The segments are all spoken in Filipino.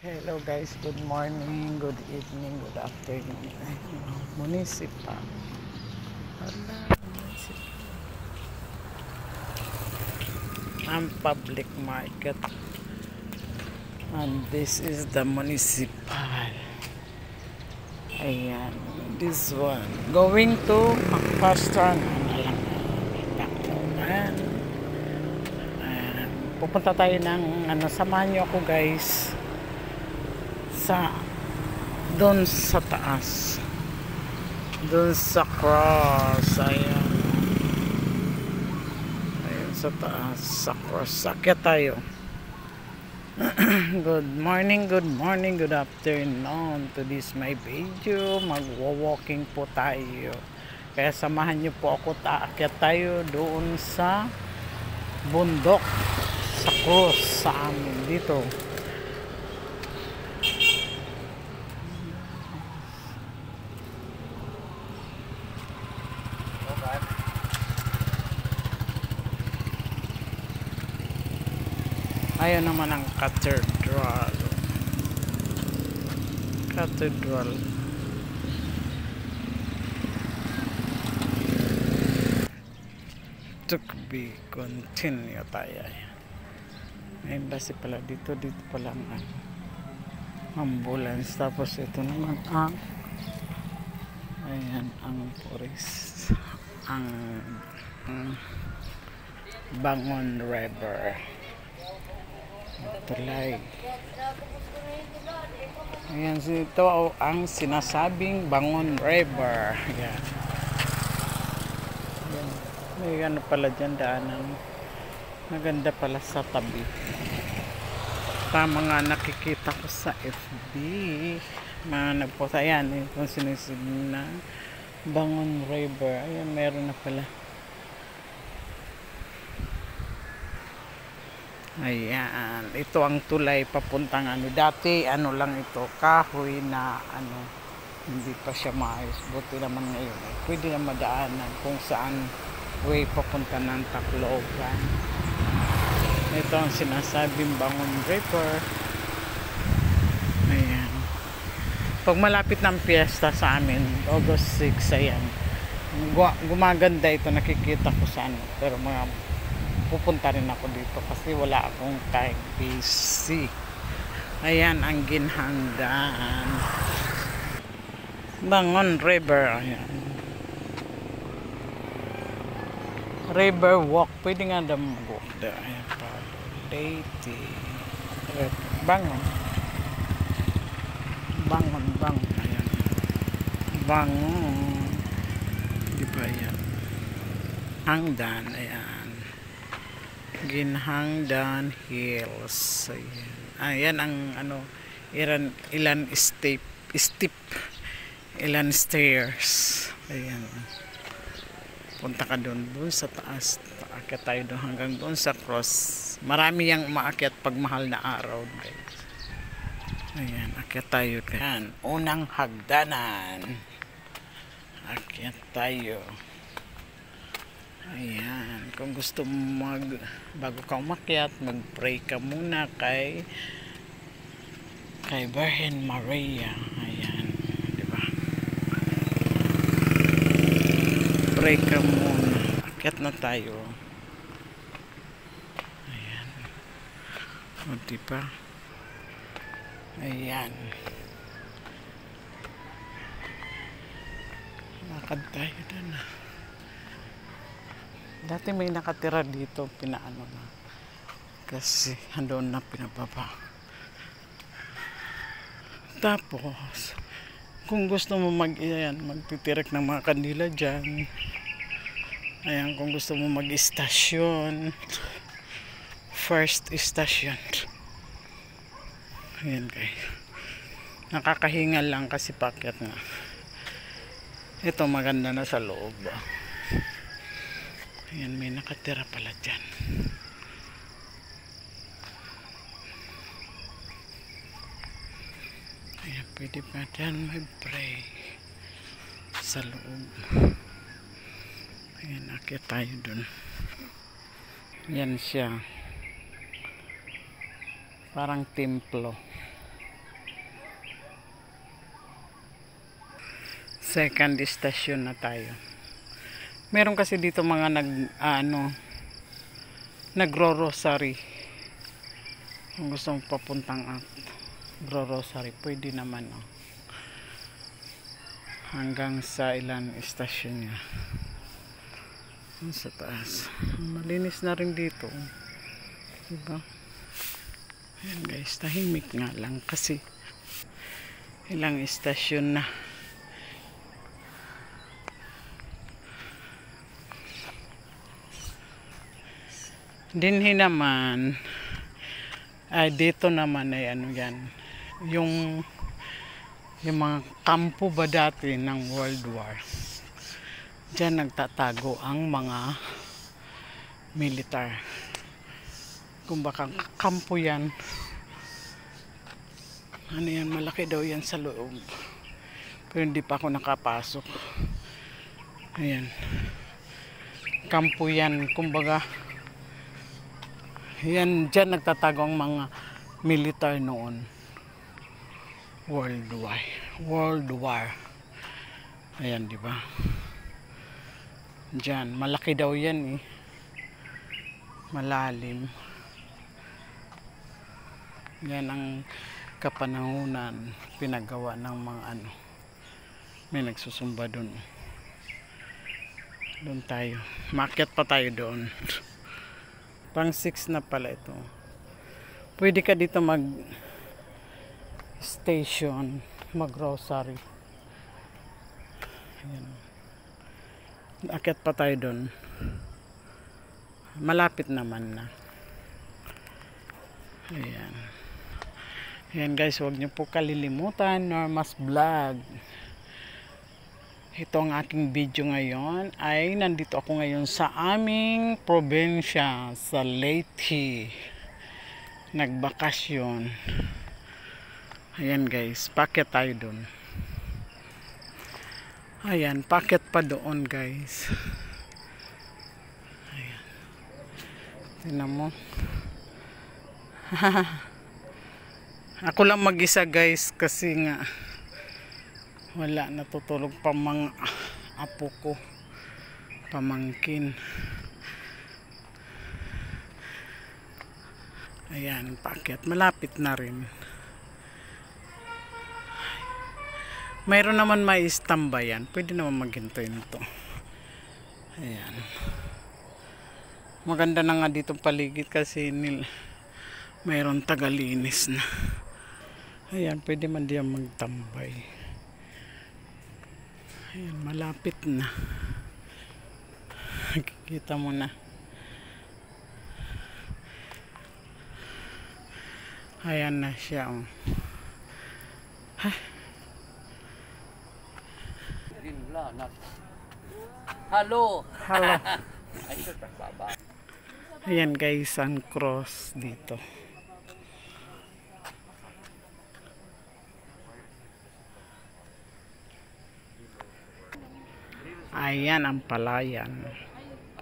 Hello guys, good morning, good evening, good afternoon. Municipal. Wala, municipal. Ang public market. And this is the municipal. Ayan, this one. Going to Pakistan. Pupunta tayo ng samahan nyo ako guys sa doon sa taas, doon sa cross. Ayan sa taas, sa cross. Sakit tayo. Good morning, good afternoon to this my video. Magwa-walking po tayo, kaya samahan nyo po ako. Aakyat tayo doon sa bundok, sa cross sa amin dito. Ayun naman ang cathedral. To be continue tayo. May base pala dito pala ang ambulance. Tapos ito naman ang ayan ang forest, ang Bangon River. Tulay. Ayan, ito ang sinasabing Bangon River. Ayan. Ayan. May ano pala dyan, daanan. Maganda pala sa tabi. Tama nga nakikita ko sa FB. Mga nagpost. Ayan, itong sinisig na Bangon River. Ayan, meron na pala. Ayan, ito ang tulay papuntang dati lang ito, kahoy na hindi pa siya maayos. Buti naman ngayon pwede na madaanan kung saan way papunta ng Tacloban. Ito ang sinasabing Bangon River. Ayan, pag malapit ng piyesta sa amin, August 6, ayan, gumaganda ito, nakikita ko sa pero pupunta rin ako dito kasi wala akong time, busy. Ayan ang ginhanggan, Bangon River. Ayan, river walk, pwede nga mag-walk there. Ayan pa, Lady Bangon. Ayan, Bangon, di ba yan hangdan. Ayan, Ginhangdan Hills. Ayan ang ilan stairs. Ayan, punta ka doon sa taas. Aakyat tayo doon hanggang doon sa cross. Marami yang umaakyat pag mahal na araw guys. Ayan, aakyat tayo. Ayan, unang hagdanan. Aakyat tayo. Ayan, kung gusto mo bago ka umakyat, mag-pray ka muna kay Virgin Maria. Ayan, di ba? Pray ka muna. Akyat na tayo. Ayan. O, di ba? Ayan. Lakad tayo doon. Dati may nakatira dito, pinaano na. Kasi andun na pinababa. Tapos, kung gusto mo magtitirik ng mga kandila dyan. Ayan, kung gusto mo mag-istasyon. First station. Ayan guys. Nakakahingal lang kasi pakyat nga. Ito maganda na sa loob. Ayan, may nakatira pala dyan. Ayan, pwede pa dyan may pray sa loob. Ayan, akyat tayo dun. Yan siya, parang templo. Second station na tayo. Meron kasi dito mga nagro-rosary. Kung gusto mong papuntang nagro-rosary, pwede naman. Oh. Hanggang sa ilang station niya. Sa taas. Malinis na rin dito. Diba? Ayan guys, tahimik nga lang kasi ilang istasyon na. Dinhi naman ay dito naman ay ano yan, yung mga kampo ba dati ng World War. Diyan nagtatago ang mga militar. Kung baka kampo yan. Ano yan, malaki daw yan sa loob. Pero hindi pa ako nakapasok. Ayan. Kampo yan, kumbaga. Yan, dyan nagtatago ang mga militar noon. World War. Ayan, di ba? Dyan, malaki daw yan eh. Malalim. Yan ang kapanahunan pinagawa ng mga ano. May nagsusumba doon. Doon tayo. Maakyat pa tayo doon. Pang 6 na pala ito. Pwede ka dito mag station, mag grocery. Ayan. Aakyat pa tayo doon. Malapit naman na. Ayan. Ayan guys, huwag niyo po kalilimutan Norma's Vlog. Ito ang aking video ngayon ay nandito ako ngayon sa aming probinsya sa Leyte. Nagbakasyon. Ayan guys, paket tayo doon. Ayan, paket pa doon guys. Ayan. Tingnan mo. Ako lang mag-isa guys kasi nga wala, natutulog pa mga apo ko, pamangkin. Ayan, paket. Malapit na rin. Mayroon naman may istambayan. Pwede naman maghintay nito. Ayan. Maganda na nga dito paligid kasi mayroon tagalinis na. Ayan, pwede man diyan magtambay. Ayan, malapit na. Kita mo na. Ayan na siya. Oh. Hello. Hello. Ayan guys, ang cross dito. Ayan ang palayan.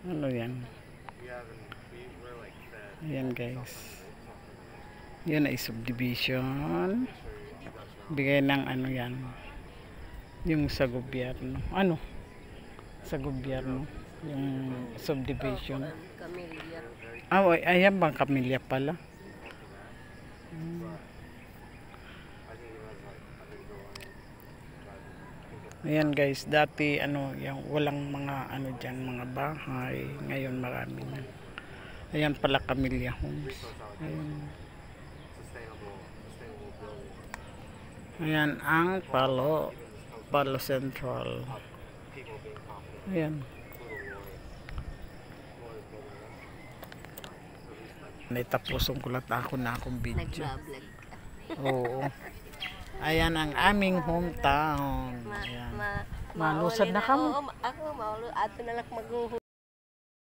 Ano yan? Ayan guys. Yan ay subdivision. Bigay ng ano yan. Yung sa gobyerno. Ano? Sa gobyerno. Yung subdivision. Ayan bang kamilya pala? Ayan guys, dati ano, yung walang mga ano diyan, mga bahay, ngayon marami na. Ayan pala Camellia Homes. Ayan ang Palo Central. Ayan. Naitapusong kulat ako na akong video. Nag-vlog. Oo. Ayan ang aming hometown. Ayan. Malusad na kamo. Ako, ato na lang mag